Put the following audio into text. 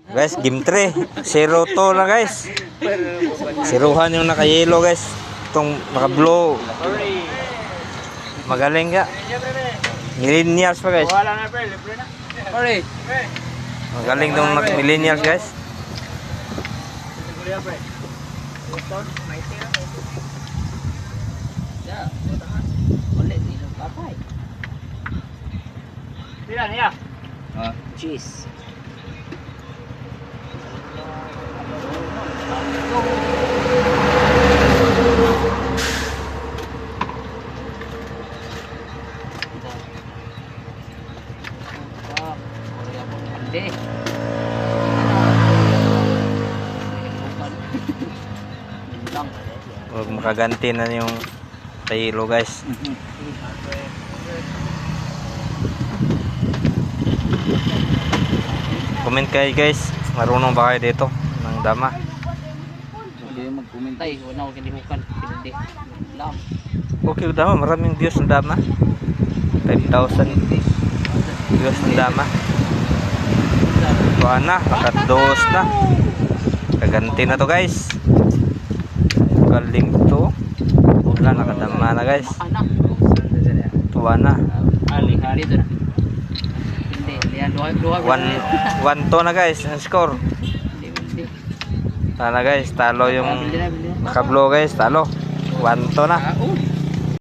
Guys, game 3. 0-2 na guys. Siruhan yung naka-yellow guys. Itong naka-blue. Magaling ka. Millennials pa guys. Magaling itong millennials guys. Cheese. Huwag makaganti na yung taylo guys. Comment kayo guys, marunong ba kayo dito ng dama? Hindi mag-comment ay, wala ko kinihukan. Hindi. Lang. Okay dama, maraming views ng dama. 5,000 views ng dama. Tuwa na, nakados na. Kaganti na to guys. Galing to. Wala, nakadama na guys. Tuwa na. Ali-ali doon. Hindi, liyan. 1-2 na guys, ang score. Sana guys, talo yung naka-blue guys, talo. 1-2 na.